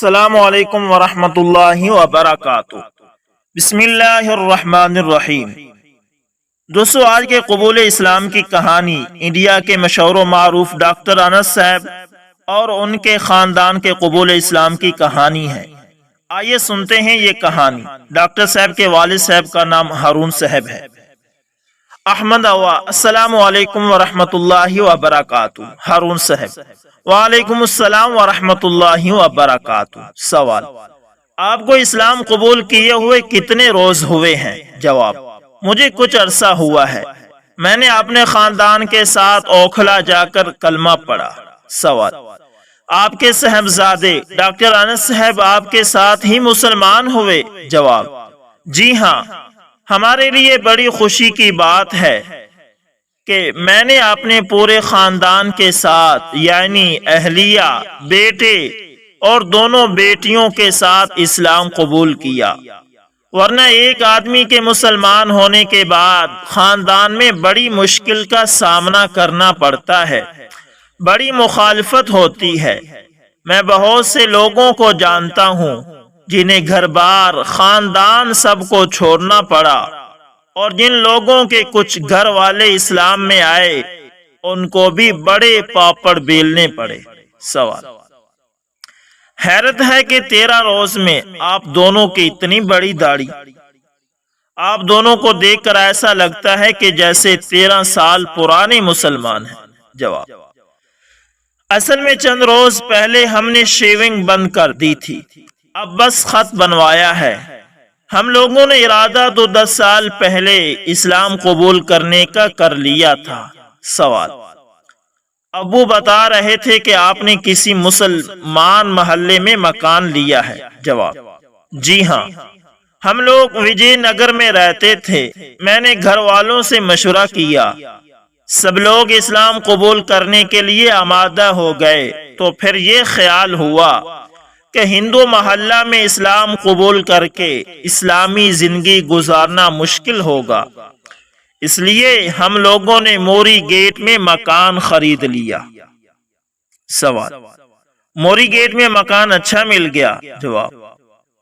السلام علیکم ورحمۃ اللہ وبرکاتہ۔ بسم اللہ الرحمن الرحیم۔ دوستو، آج کے قبول اسلام کی کہانی انڈیا کے مشہور و معروف ڈاکٹر انس صاحب اور ان کے خاندان کے قبول اسلام کی کہانی ہے۔ آئیے سنتے ہیں یہ کہانی۔ ڈاکٹر صاحب کے والد صاحب کا نام ہارون صاحب ہے۔ احمد اوا، السلام علیکم ورحمۃ اللہ وبرکاتہ۔ ہارون صاحب: وعلیکم السلام ورحمۃ اللہ وبرکاتہ۔ سوال: آپ کو اسلام قبول کیے ہوئے کتنے روز ہوئے ہیں؟ جواب: مجھے کچھ عرصہ ہوا ہے۔ میں نے اپنے خاندان کے ساتھ اوکھلا جا کر کلمہ پڑھا۔ سوال: آپ کے صاحبزادے ڈاکٹر انس صاحب آپ کے ساتھ ہی مسلمان ہوئے؟ جواب: جی ہاں، ہمارے لیے بڑی خوشی کی بات ہے کہ میں نے اپنے پورے خاندان کے ساتھ، یعنی اہلیہ، بیٹے اور دونوں بیٹیوں کے ساتھ اسلام قبول کیا، ورنہ ایک آدمی کے مسلمان ہونے کے بعد خاندان میں بڑی مشکل کا سامنا کرنا پڑتا ہے، بڑی مخالفت ہوتی ہے۔ میں بہت سے لوگوں کو جانتا ہوں جنہیں گھر بار، خاندان سب کو چھوڑنا پڑا، اور جن لوگوں کے کچھ گھر والے اسلام میں آئے ان کو بھی بڑے پاپڑ بیلنے پڑے۔ سوال: حیرت ہے کہ 13 روز میں آپ دونوں کی اتنی بڑی داڑھی۔ آپ دونوں کو دیکھ کر ایسا لگتا ہے کہ جیسے 13 سال پرانے مسلمان ہیں۔ جواب: اصل میں چند روز پہلے ہم نے شیونگ بند کر دی تھی، اب بس خط بنوایا ہے۔ ہم لوگوں نے ارادہ تو 10 سال پہلے اسلام قبول کرنے کا کر لیا تھا۔ سوال: ابو بتا رہے تھے کہ آپ نے کسی مسلمان محلے میں مکان لیا ہے؟ جواب: جی ہاں، ہم لوگ وجے نگر میں رہتے تھے۔ میں نے گھر والوں سے مشورہ کیا، سب لوگ اسلام قبول کرنے کے لیے آمادہ ہو گئے، تو پھر یہ خیال ہوا کہ ہندو محلہ میں اسلام قبول کر کے اسلامی زندگی گزارنا مشکل ہوگا، اس لیے ہم لوگوں نے موری گیٹ میں مکان خرید لیا۔ سوال: موری گیٹ میں مکان اچھا مل گیا؟ جواب: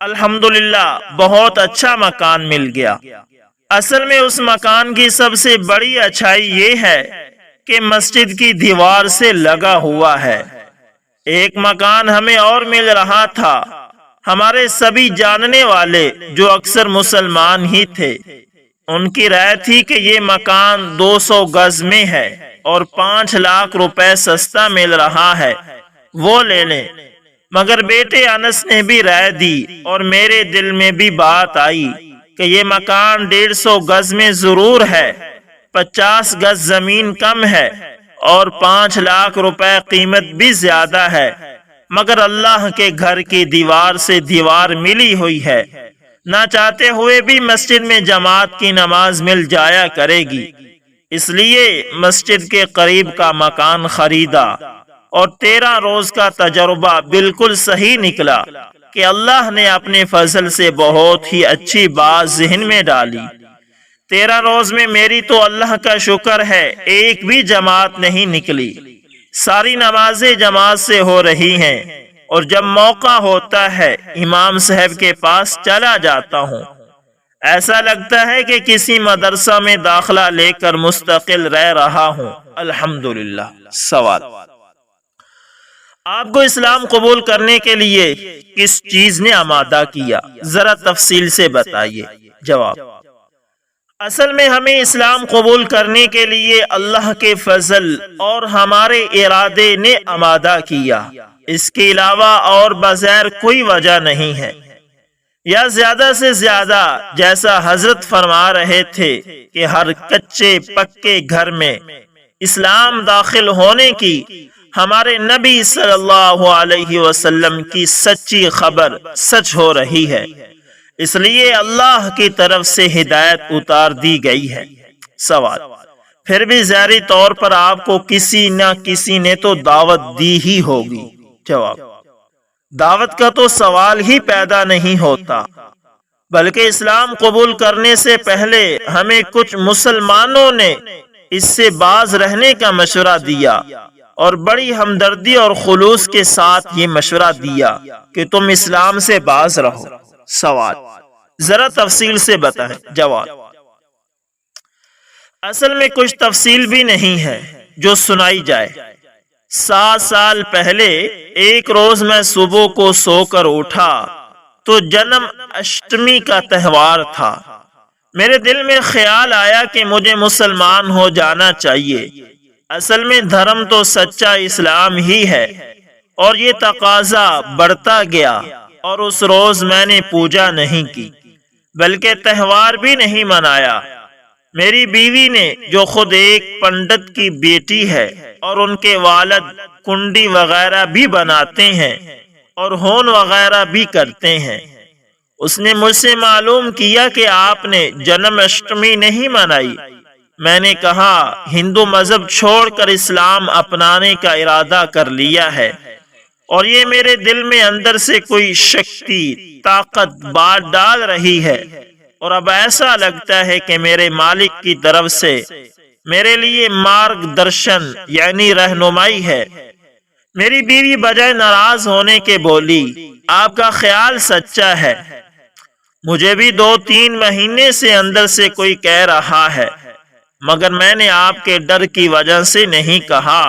الحمدللہ، بہت اچھا مکان مل گیا۔ اصل میں اس مکان کی سب سے بڑی اچھائی یہ ہے کہ مسجد کی دیوار سے لگا ہوا ہے۔ ایک مکان ہمیں اور مل رہا تھا۔ ہمارے سبھی جاننے والے جو اکثر مسلمان ہی تھے، ان کی رائے تھی کہ یہ مکان 200 گز میں ہے اور 5 لاکھ روپے سستا مل رہا ہے، وہ لے لیں۔ مگر بیٹے انس نے بھی رائے دی اور میرے دل میں بھی بات آئی کہ یہ مکان 150 گز میں ضرور ہے، 50 گز زمین کم ہے اور 5 لاکھ روپے قیمت بھی زیادہ ہے، مگر اللہ کے گھر کی دیوار سے دیوار ملی ہوئی ہے، نہ چاہتے ہوئے بھی مسجد میں جماعت کی نماز مل جایا کرے گی، اس لیے مسجد کے قریب کا مکان خریدا، اور 13 روز کا تجربہ بالکل صحیح نکلا کہ اللہ نے اپنے فضل سے بہت ہی اچھی بات ذہن میں ڈالی۔ 13 روز میں میری تو اللہ کا شکر ہے ایک بھی جماعت نہیں نکلی، ساری نمازیں جماعت سے ہو رہی ہیں، اور جب موقع ہوتا ہے امام صاحب کے پاس چلا جاتا ہوں، ایسا لگتا ہے کہ کسی مدرسہ میں داخلہ لے کر مستقل رہ رہا ہوں۔ الحمدللہ۔ سوال: آپ کو اسلام قبول کرنے کے لیے کس چیز نے آمادہ کیا؟ ذرا تفصیل سے بتائیے۔ جواب: اصل میں ہمیں اسلام قبول کرنے کے لیے اللہ کے فضل اور ہمارے ارادے نے آمادہ کیا، اس کے علاوہ اور بغیر کوئی وجہ نہیں ہے۔ یا زیادہ سے زیادہ جیسا حضرت فرما رہے تھے کہ ہر کچے پکے گھر میں اسلام داخل ہونے کی ہمارے نبی صلی اللہ علیہ وسلم کی سچی خبر سچ ہو رہی ہے، اس لیے اللہ کی طرف سے ہدایت اتار دی گئی ہے۔ سوال: پھر بھی ظاہری طور پر آپ کو کسی نہ کسی نے تو دعوت دی ہی ہوگی؟ جواب: دعوت کا تو سوال ہی پیدا نہیں ہوتا، بلکہ اسلام قبول کرنے سے پہلے ہمیں کچھ مسلمانوں نے اس سے باز رہنے کا مشورہ دیا، اور بڑی ہمدردی اور خلوص کے ساتھ یہ مشورہ دیا کہ تم اسلام سے باز رہو۔ سوال: ذرا تفصیل سے بتائیں۔ جواب: اصل میں کچھ تفصیل بھی نہیں ہے جو سنائی جائے۔ 7 سال پہلے ایک روز میں صبح کو سو کر اٹھا تو جنم اشٹمی کا تہوار تھا۔ میرے دل میں خیال آیا کہ مجھے مسلمان ہو جانا چاہیے۔ اصل میں دھرم تو سچا اسلام ہی ہے، اور یہ تقاضا بڑھتا گیا، اور اس روز میں نے پوجا نہیں کی بلکہ تہوار بھی نہیں منایا۔ میری بیوی نے، جو خود ایک پنڈت کی بیٹی ہے اور ان کے والد کنڈی وغیرہ بھی بناتے ہیں اور ہون وغیرہ بھی کرتے ہیں، اس نے مجھ سے معلوم کیا کہ آپ نے جنم اشٹمی نہیں منائی۔ میں نے کہا، ہندو مذہب چھوڑ کر اسلام اپنانے کا ارادہ کر لیا ہے، اور یہ میرے دل میں اندر سے کوئی شکتی، طاقت بات ڈال رہی ہے، اور اب ایسا لگتا ہے کہ میرے مالک کی طرف سے میرے لیے مارگ درشن یعنی رہنمائی ہے۔ میری بیوی بجائے ناراض ہونے کے بولی، آپ کا خیال سچا ہے، مجھے بھی 2-3 مہینے سے اندر سے کوئی کہہ رہا ہے، مگر میں نے آپ کے ڈر کی وجہ سے نہیں کہا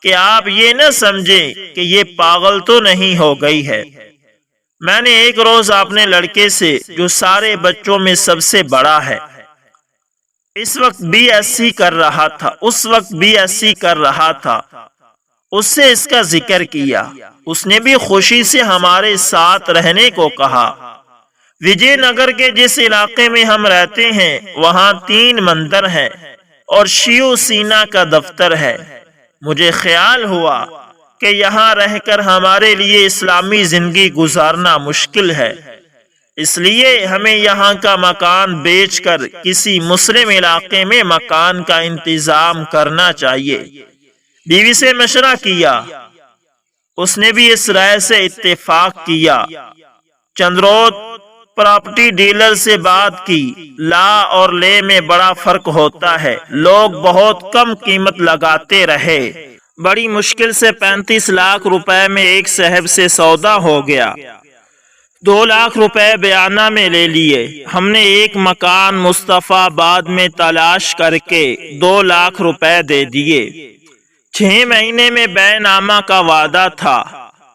کہ آپ یہ نہ سمجھیں کہ یہ پاگل تو نہیں ہو گئی ہے۔ میں نے ایک روز اپنے لڑکے سے، جو سارے بچوں میں سب سے بڑا ہے، اس وقت BSc کر رہا تھا، اس سے اس کا ذکر کیا۔ اس نے بھی خوشی سے ہمارے ساتھ رہنے کو کہا۔ وجے نگر کے جس علاقے میں ہم رہتے ہیں وہاں 3 مندر ہیں اور شیو سینا کا دفتر ہے۔ مجھے خیال ہوا کہ یہاں رہ کر ہمارے لیے اسلامی زندگی گزارنا مشکل ہے، اس لیے ہمیں یہاں کا مکان بیچ کر کسی مسلم علاقے میں مکان کا انتظام کرنا چاہیے۔ بیوی سے مشورہ کیا، اس نے بھی اس رائے سے اتفاق کیا۔ چندرود پراپرٹی ڈیلر سے بات کی۔ لا اور لے میں بڑا فرق ہوتا ہے، لوگ بہت کم قیمت لگاتے رہے۔ بڑی مشکل سے 35 لاکھ روپے میں ایک صاحب سے سودا ہو گیا۔ 2 لاکھ روپے بیانہ میں لے لیے۔ ہم نے ایک مکان مصطفیٰ آباد میں تلاش کر کے 2 لاکھ روپے دے دیے۔ 6 مہینے میں بے نامہ کا وعدہ تھا،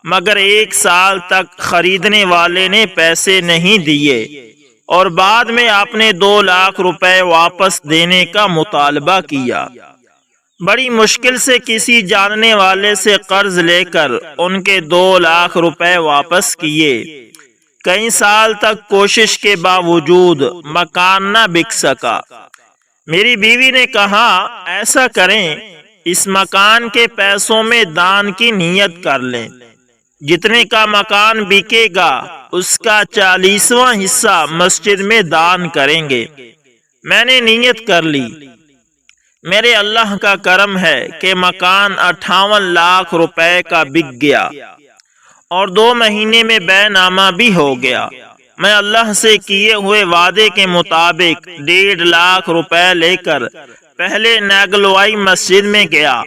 مگر 1 سال تک خریدنے والے نے پیسے نہیں دیے، اور بعد میں آپ نے 2 لاکھ روپے واپس دینے کا مطالبہ کیا۔ بڑی مشکل سے کسی جاننے والے سے قرض لے کر ان کے 2 لاکھ روپے واپس کیے۔ کئی سال تک کوشش کے باوجود مکان نہ بک سکا۔ میری بیوی نے کہا، ایسا کریں، اس مکان کے پیسوں میں دان کی نیت کر لیں، جتنے کا مکان بکے گا اس کا 40واں حصہ مسجد میں دان کریں گے۔ میں نے نیت کر لی۔ میرے اللہ کا کرم ہے کہ مکان 58 لاکھ روپے کا بک گیا اور 2 مہینے میں بے نامہ بھی ہو گیا۔ میں اللہ سے کیے ہوئے وعدے کے مطابق 1.5 لاکھ روپے لے کر پہلے ناگلوائی مسجد میں گیا،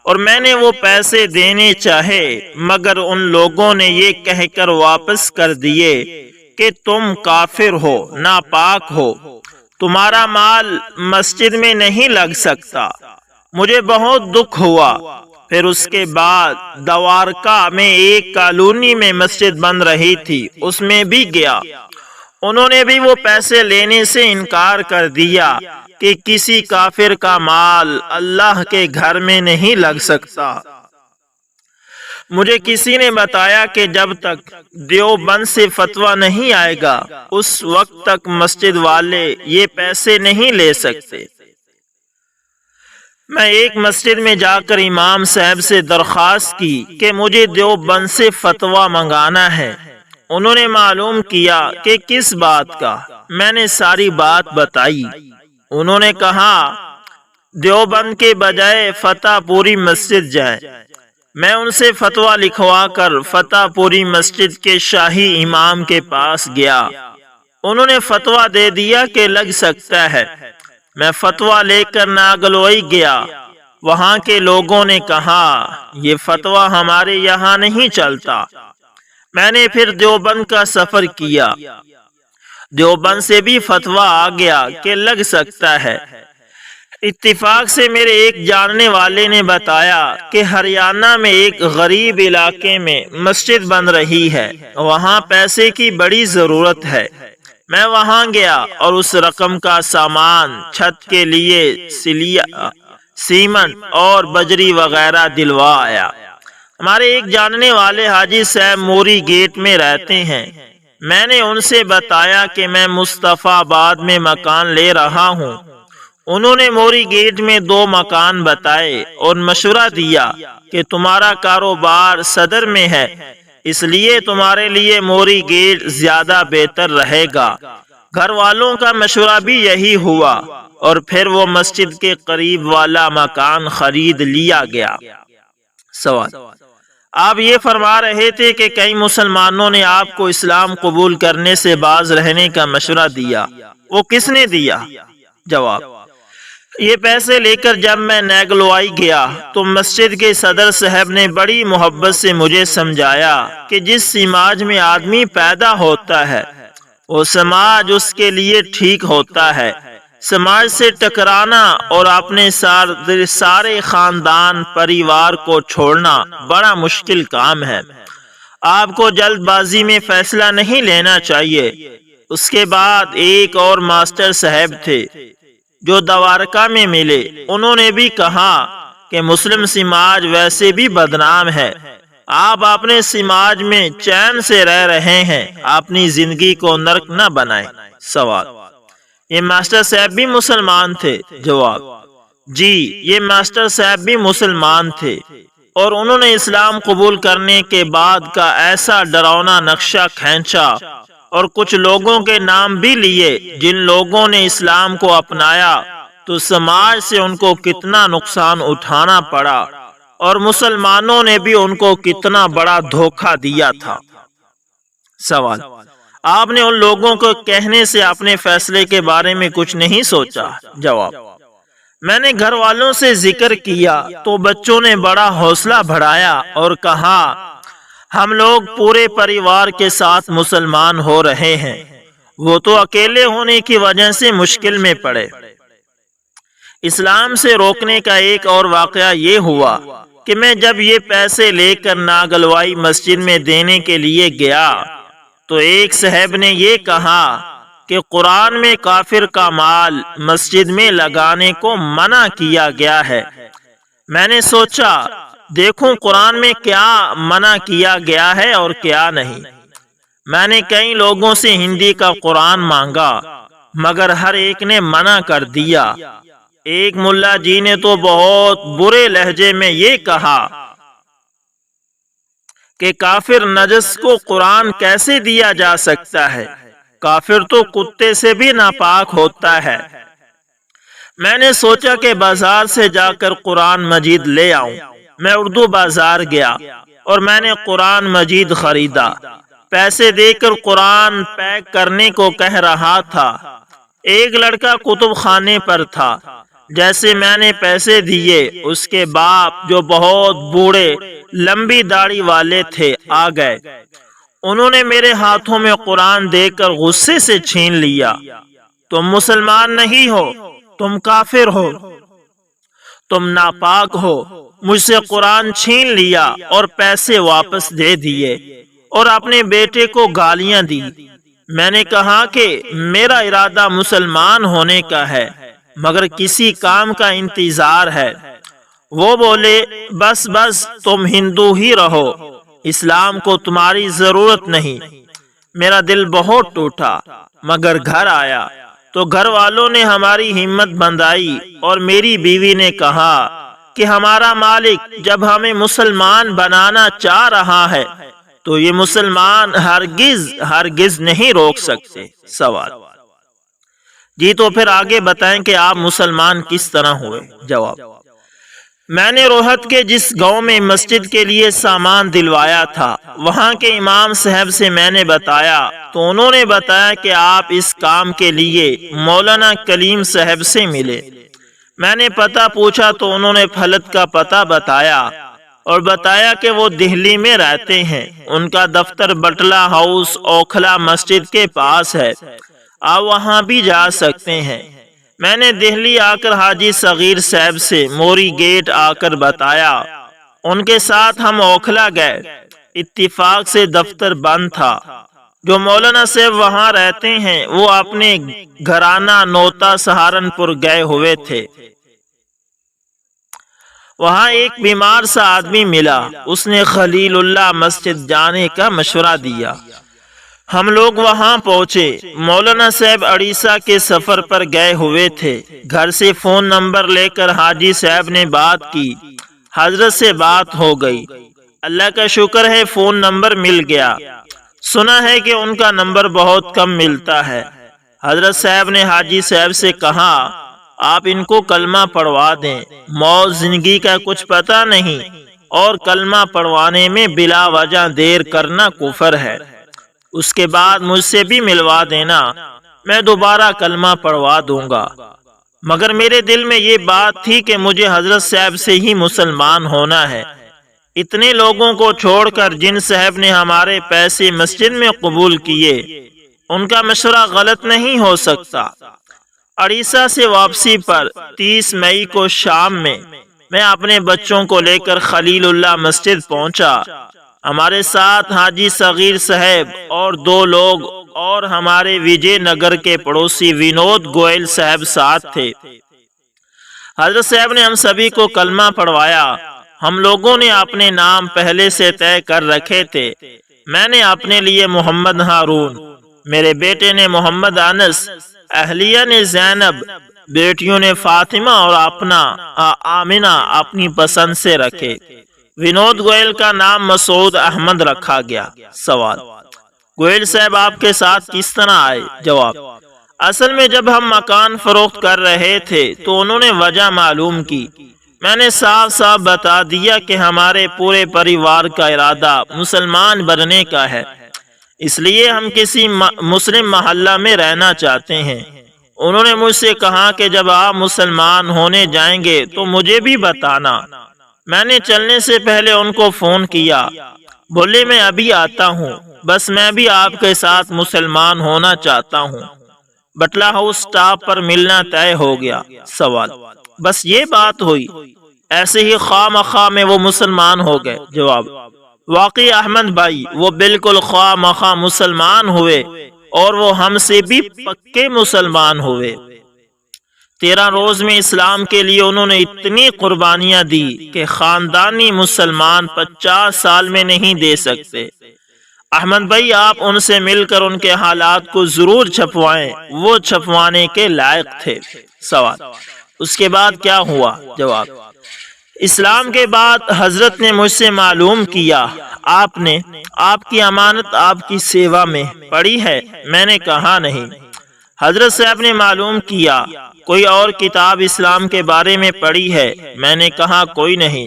اور میں نے وہ پیسے دینے چاہے، مگر ان لوگوں نے یہ کہہ کر واپس کر دیے کہ تم کافر ہو، ناپاک ہو، تمہارا مال مسجد میں نہیں لگ سکتا۔ مجھے بہت دکھ ہوا۔ پھر اس کے بعد دوارکا میں ایک کالونی میں مسجد بن رہی تھی، اس میں بھی گیا۔ انہوں نے بھی وہ پیسے لینے سے انکار کر دیا کہ کسی کافر کا مال اللہ کے گھر میں نہیں لگ سکتا۔ مجھے کسی نے بتایا کہ جب تک دیوبند سے فتویٰ نہیں آئے گا اس وقت تک مسجد والے یہ پیسے نہیں لے سکتے۔ میں ایک مسجد میں جا کر امام صاحب سے درخواست کی کہ مجھے دیوبند سے فتویٰ منگانا ہے۔ انہوں نے معلوم کیا کہ کس بات کا۔ میں نے ساری بات بتائی۔ انہوں نے کہا، دیوبند کے بجائے فتح پوری مسجد جائیں۔ میں ان سے فتویٰ لکھوا کر فتح پوری مسجد کے شاہی امام کے پاس گیا۔ انہوں نے فتویٰ دے دیا کہ لگ سکتا ہے۔ میں فتویٰ لے کر ناگلوئی گیا۔ وہاں کے لوگوں نے کہا یہ فتویٰ ہمارے یہاں نہیں چلتا۔ میں نے پھر دیوبند کا سفر کیا۔ دیوبند سے بھی فتویٰ آ گیا کہ لگ سکتا ہے۔ اتفاق سے میرے ایک جاننے والے نے بتایا کہ ہریانہ میں ایک غریب علاقے میں مسجد بن رہی ہے، وہاں پیسے کی بڑی ضرورت ہے۔ میں وہاں گیا اور اس رقم کا سامان، چھت کے لیے سیمنٹ اور بجری وغیرہ دلوا آیا۔ ہمارے ایک جاننے والے حاجی صاحب موری گیٹ میں رہتے ہیں۔ میں نے ان سے بتایا کہ میں مصطفیٰ آباد میں مکان لے رہا ہوں۔ انہوں نے موری گیٹ میں 2 مکان بتائے اور مشورہ دیا کہ تمہارا کاروبار صدر میں ہے، اس لیے تمہارے لیے موری گیٹ زیادہ بہتر رہے گا۔ گھر والوں کا مشورہ بھی یہی ہوا اور پھر وہ مسجد کے قریب والا مکان خرید لیا گیا۔ سوال: آپ یہ فرما رہے تھے کہ کئی مسلمانوں نے آپ کو اسلام قبول کرنے سے باز رہنے کا مشورہ دیا، وہ کس نے دیا؟ جواب: یہ پیسے لے کر جب میں نیگلوائی گیا تو مسجد کے صدر صاحب نے بڑی محبت سے مجھے سمجھایا کہ جس سماج میں آدمی پیدا ہوتا ہے وہ سماج اس کے لیے ٹھیک ہوتا ہے۔ سماج سے ٹکرانا اور اپنے سارے خاندان پریوار کو چھوڑنا بڑا مشکل کام ہے۔ آپ کو جلد بازی میں فیصلہ نہیں لینا چاہیے۔ اس کے بعد ایک اور ماسٹر صاحب تھے جو دوارکا میں ملے، انہوں نے بھی کہا کہ مسلم سماج ویسے بھی بدنام ہے، آپ اپنے سماج میں چین سے رہ رہے ہیں، اپنی زندگی کو نرک نہ بنائیں۔ سوال: یہ ماسٹر صاحب بھی مسلمان تھے؟ جواب: جی، یہ ماسٹر صاحب بھی مسلمان تھے اور انہوں نے اسلام قبول کرنے کے بعد کا ایسا ڈراؤنا نقشہ کھینچا اور کچھ لوگوں کے نام بھی لیے جن لوگوں نے اسلام کو اپنایا تو سماج سے ان کو کتنا نقصان اٹھانا پڑا اور مسلمانوں نے بھی ان کو کتنا بڑا دھوکہ دیا تھا۔ سوال: آپ نے ان لوگوں کو کہنے سے اپنے فیصلے کے بارے میں کچھ نہیں سوچا؟ جواب: میں نے گھر والوں سے ذکر کیا تو بچوں نے بڑا حوصلہ بڑھایا اور کہا ہم لوگ پورے پریوار کے ساتھ مسلمان ہو رہے ہیں، وہ تو اکیلے ہونے کی وجہ سے مشکل میں پڑے۔ اسلام سے روکنے کا ایک اور واقعہ یہ ہوا کہ میں جب یہ پیسے لے کر ناگلوائی مسجد میں دینے کے لیے گیا تو ایک صاحب نے یہ کہا کہ قرآن میں کافر کا مال مسجد میں لگانے کو منع کیا گیا ہے۔ میں نے سوچا دیکھوں قرآن میں کیا منع کیا گیا ہے اور کیا نہیں۔ میں نے کئی لوگوں سے ہندی کا قرآن مانگا مگر ہر ایک نے منع کر دیا۔ ایک ملا جی نے تو بہت برے لہجے میں یہ کہا کہ کافر نجس کو قرآن کیسے دیا جا سکتا ہے، کافر تو کتے سے بھی ناپاک ہوتا ہے۔ میں نے سوچا کہ بازار سے جا کر قرآن مجید لے آؤں۔ میں اردو بازار گیا اور میں نے قرآن مجید خریدا۔ پیسے دے کر قرآن پیک کرنے کو کہہ رہا تھا۔ ایک لڑکا کتب خانے پر تھا۔ جیسے میں نے پیسے دیے اس کے باپ جو بہت بوڑھے لمبی داڑھی والے تھے آ گئے۔ انہوں نے میرے ہاتھوں میں قرآن دے کر غصے سے چھین لیا۔ تم مسلمان نہیں ہو، تم کافر ہو، تم ناپاک ہو۔ مجھ سے قرآن چھین لیا اور پیسے واپس دے دیے اور اپنے بیٹے کو گالیاں دی۔ میں نے کہا کہ میرا ارادہ مسلمان ہونے کا ہے مگر کسی کام کا انتظار ہے۔ وہ بولے بس بس تم ہندو ہی رہو، اسلام کو تمہاری ضرورت نہیں۔ میرا دل بہت ٹوٹا مگر گھر آیا تو گھر والوں نے ہماری ہمت بندھائی اور میری بیوی نے کہا کہ ہمارا مالک جب ہمیں مسلمان بنانا چاہ رہا ہے تو یہ مسلمان ہرگز نہیں روک سکتے۔ سوال: جی تو پھر آگے بتائیں کہ آپ مسلمان کس طرح ہوئے؟ جواب: میں نے روہت کے جس گاؤں میں مسجد کے لیے سامان دلوایا تھا وہاں کے امام صاحب سے میں نے بتایا تو انہوں نے بتایا کہ آپ اس کام کے لیے مولانا کلیم صاحب سے ملے۔ میں نے پتہ پوچھا تو انہوں نے پھلت کا پتہ بتایا اور بتایا کہ وہ دہلی میں رہتے ہیں، ان کا دفتر بٹلہ ہاؤس اوکھلا مسجد کے پاس ہے، آپ وہاں بھی جا سکتے ہیں۔ میں نے دہلی آ کر حاجی صغیر صاحب سے موری گیٹ آ کر بتایا، ان کے ساتھ ہم اوکھلا گئے، اتفاق سے دفتر بند تھا۔ جو مولانا صاحب وہاں رہتے ہیں وہ اپنے گھرانہ نوتا سہارنپور گئے ہوئے تھے۔ وہاں ایک بیمار سا آدمی ملا، اس نے خلیل اللہ مسجد جانے کا مشورہ دیا۔ ہم لوگ وہاں پہنچے، مولانا صاحب اڑیسہ کے سفر پر گئے ہوئے تھے۔ گھر سے فون نمبر لے کر حاجی صاحب نے بات کی، حضرت سے بات ہو گئی، اللہ کا شکر ہے فون نمبر مل گیا۔ سنا ہے کہ ان کا نمبر بہت کم ملتا ہے۔ حضرت صاحب نے حاجی صاحب سے کہا، آپ ان کو کلمہ پڑھوا دیں، موت زندگی کا کچھ پتہ نہیں، اور کلمہ پڑھوانے میں بلا وجہ دیر کرنا کفر ہے۔ اس کے بعد مجھ سے بھی ملوا دینا، میں دوبارہ کلمہ پڑھوا دوں گا۔ مگر میرے دل میں یہ بات تھی کہ مجھے حضرت صاحب سے ہی مسلمان ہونا ہے۔ اتنے لوگوں کو چھوڑ کر جن صاحب نے ہمارے پیسے مسجد میں قبول کیے، ان کا مشورہ غلط نہیں ہو سکتا۔ اڑیسہ سے واپسی پر 30 مئی کو شام میں اپنے بچوں کو لے کر خلیل اللہ مسجد پہنچا۔ ہمارے ساتھ حاجی صغیر صاحب اور 2 لوگ اور ہمارے وجے نگر کے پڑوسی ونود گوئل صاحب ساتھ تھے۔ حضرت صاحب نے ہم سبھی کو کلمہ پڑھوایا۔ ہم لوگوں نے اپنے نام پہلے سے طے کر رکھے تھے۔ میں نے اپنے لیے محمد ہارون، میرے بیٹے نے محمد انس، اہلیہ نے زینب، بیٹیوں نے فاطمہ اور اپنا آمنہ اپنی پسند سے رکھے۔ ونود گوئل کا نام مسعود احمد رکھا گیا۔ سوال: گوئل صاحب آپ کے ساتھ کس طرح آئے؟ جواب: اصل میں جب ہم مکان فروخت کر رہے تھے تو انہوں نے وجہ معلوم کی۔ میں نے صاف صاف بتا دیا کہ ہمارے پورے پریوار کا ارادہ مسلمان بننے کا ہے، اس لیے ہم کسی مسلم محلہ میں رہنا چاہتے ہیں۔ انہوں نے مجھ سے کہا کہ جب آپ مسلمان ہونے جائیں گے تو مجھے بھی بتانا۔ میں نے چلنے سے پہلے ان کو فون کیا، بولے میں ابھی آتا ہوں، بس میں بھی آپ کے ساتھ مسلمان ہونا چاہتا ہوں۔ بٹلہ ہاؤس سٹاپ پر ملنا طے ہو گیا۔ سوال: بس یہ بات ہوئی، ایسے ہی خواہ مخواہ میں وہ مسلمان ہو گئے؟ جواب: واقعی احمد بھائی، وہ بالکل خواہ مخواہ مسلمان ہوئے، اور وہ ہم سے بھی پکے مسلمان ہوئے۔ 13 روز میں اسلام کے لیے انہوں نے اتنی قربانیاں دی کہ خاندانی مسلمان 50 سال میں نہیں دے سکتے۔ احمد بھائی، آپ ان سے مل کر ان کے حالات کو ضرور چھپوائیں، وہ چھپوانے کے لائق تھے۔ سوال: اس کے بعد کیا ہوا؟ جواب: اسلام کے بعد حضرت نے مجھ سے معلوم کیا، آپ نے آپ کی امانت آپ کی سیوا میں پڑی ہے؟ میں نے کہا نہیں۔ حضرت صاحب نے معلوم کیا، کوئی اور کتاب اسلام کے بارے میں پڑھی ہے؟ میں نے کہا کوئی نہیں۔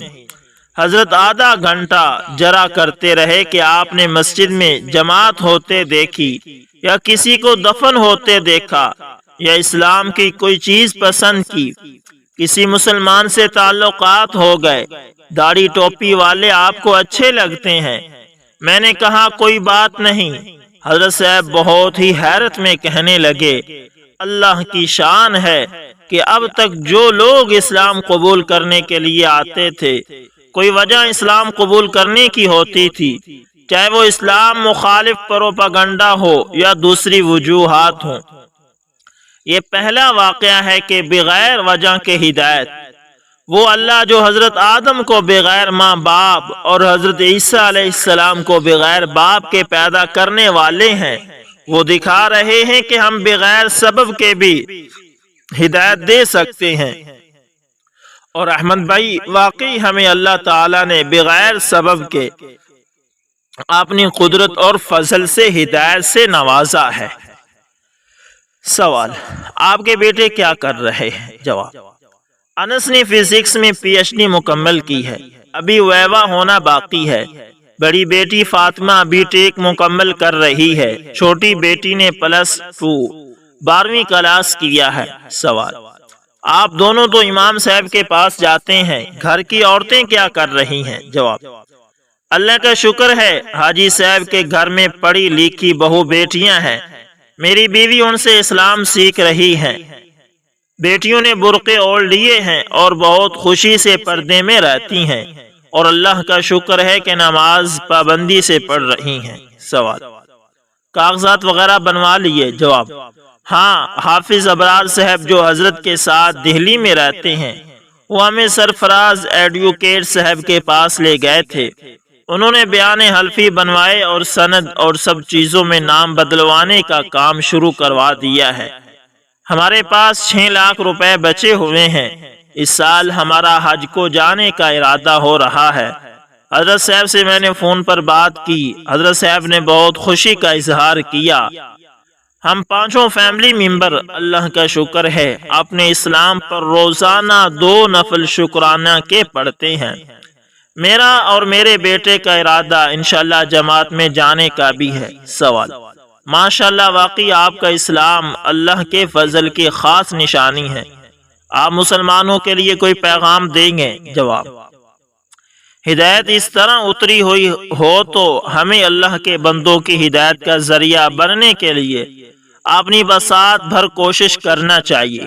حضرت آدھا گھنٹہ جرا کرتے رہے کہ آپ نے مسجد میں جماعت ہوتے دیکھی یا کسی کو دفن ہوتے دیکھا یا اسلام کی کوئی چیز پسند کی، کسی مسلمان سے تعلقات ہو گئے، داڑھی ٹوپی والے آپ کو اچھے لگتے ہیں؟ میں نے کہا کوئی بات نہیں۔ حضرت صاحب بہت ہی حیرت میں کہنے لگے، اللہ کی شان ہے کہ اب تک جو لوگ اسلام قبول کرنے کے لیے آتے تھے، کوئی وجہ اسلام قبول کرنے کی ہوتی تھی، چاہے وہ اسلام مخالف پروپیگنڈا ہو یا دوسری وجوہات ہوں۔ یہ پہلا واقعہ ہے کہ بغیر وجہ کے ہدایت، وہ اللہ جو حضرت آدم کو بغیر ماں باپ اور حضرت عیسیٰ علیہ السلام کو بغیر باپ کے پیدا کرنے والے ہیں، وہ دکھا رہے ہیں کہ ہم بغیر سبب کے بھی ہدایت دے سکتے ہیں۔ اور احمد بھائی، واقعی ہمیں اللہ تعالیٰ نے بغیر سبب کے اپنی قدرت اور فضل سے ہدایت سے نوازا ہے۔ سوال: آپ کے بیٹے کیا کر رہے ہیں؟ جواب: انس نے فزکس میں PhD مکمل کی ہے، ابھی ویوا ہونا باقی ہے۔ بڑی بیٹی فاطمہ بی ٹیک مکمل کر رہی ہے، چھوٹی بیٹی نے +2 12ویں کلاس کیا ہے۔ سوال: آپ دونوں تو امام صاحب کے پاس جاتے ہیں، گھر کی عورتیں کیا کر رہی ہیں؟ جواب: اللہ کا شکر ہے، حاجی صاحب کے گھر میں پڑھی لکھی بہو بیٹیاں ہیں، میری بیوی ان سے اسلام سیکھ رہی ہے، بیٹیوں نے برقعے اوڑھ لیے ہیں اور بہت خوشی سے پردے میں رہتی ہیں، اور اللہ کا شکر ہے کہ نماز پابندی سے پڑھ رہی ہیں۔ سوال: کاغذات وغیرہ بنوا لیے؟ جواب: ہاں، حافظ ابرار صاحب جو حضرت کے ساتھ دہلی میں رہتے ہیں، وہ ہمیں سرفراز ایڈوکیٹ صاحب کے پاس لے گئے تھے، انہوں نے بیان حلفی بنوائے اور سند اور سب چیزوں میں نام بدلوانے کا کام شروع کروا دیا ہے۔ ہمارے پاس 6 لاکھ روپے بچے ہوئے ہیں، اس سال ہمارا حج کو جانے کا ارادہ ہو رہا ہے۔ حضرت صاحب سے میں نے فون پر بات کی، حضرت صاحب نے بہت خوشی کا اظہار کیا۔ ہم 5 فیملی ممبر اللہ کا شکر ہے اپنے اسلام پر روزانہ 2 نفل شکرانہ کے پڑھتے ہیں۔ میرا اور میرے بیٹے کا ارادہ انشاءاللہ جماعت میں جانے کا بھی ہے۔ سوال: ماشاءاللہ، واقعی آپ کا اسلام اللہ کے فضل کی خاص نشانی ہے، آپ مسلمانوں کے لیے کوئی پیغام دیں گے؟ جواب: ہدایت اس طرح اتری ہوئی ہو تو ہمیں اللہ کے بندوں کی ہدایت کا ذریعہ بننے کے لیے اپنی بساط بھر کوشش کرنا چاہیے،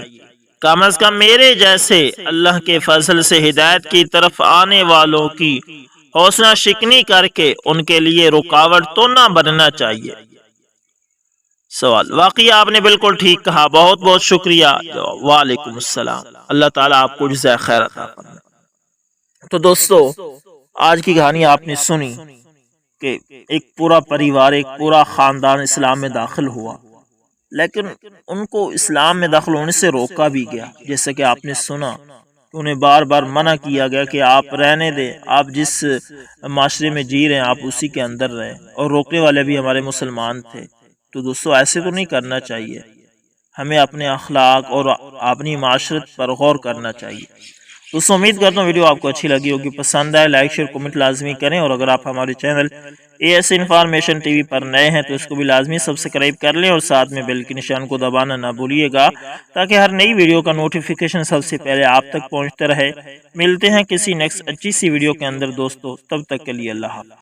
کم از کم میرے جیسے اللہ کے فضل سے ہدایت کی طرف آنے والوں کی حوصلہ شکنی کر کے ان کے لیے رکاوٹ تو نہ بننا چاہیے۔ سوال: واقعی آپ نے بالکل ٹھیک کہا، بہت بہت شکریہ۔ وعلیکم السلام، اللہ تعالیٰ آپ کو جزائے خیر عطا فرمائے۔ تو دوستو، آج کی کہانی آپ نے سنی کہ ایک پورا پریوار، ایک پورا خاندان اسلام میں داخل ہوا، لیکن ان کو اسلام میں داخل ہونے سے روکا بھی گیا، جیسا کہ آپ نے سنا کہ انہیں بار بار منع کیا گیا کہ آپ رہنے دیں، آپ جس معاشرے میں جی رہے ہیں آپ اسی کے اندر رہیں، اور روکنے والے بھی ہمارے مسلمان تھے۔ تو دوستو، ایسے تو نہیں کرنا چاہیے، ہمیں اپنے اخلاق اور اپنی معاشرت پر غور کرنا چاہیے۔ دوستو، امید کرتا ہوں ویڈیو آپ کو اچھی لگی ہوگی، پسند آئے لائک شیئر کمنٹ لازمی کریں، اور اگر آپ ہمارے چینل AS انفارمیشن TV پر نئے ہیں تو اس کو بھی لازمی سبسکرائب کر لیں، اور ساتھ میں بیل کے نشان کو دبانا نہ بھولیے گا تاکہ ہر نئی ویڈیو کا نوٹیفیکیشن سب سے پہلے آپ تک پہنچتے رہے۔ ملتے ہیں کسی نیکسٹ اچھی سی ویڈیو کے اندر دوستو، تب تک کے لیے اللہ حافظ۔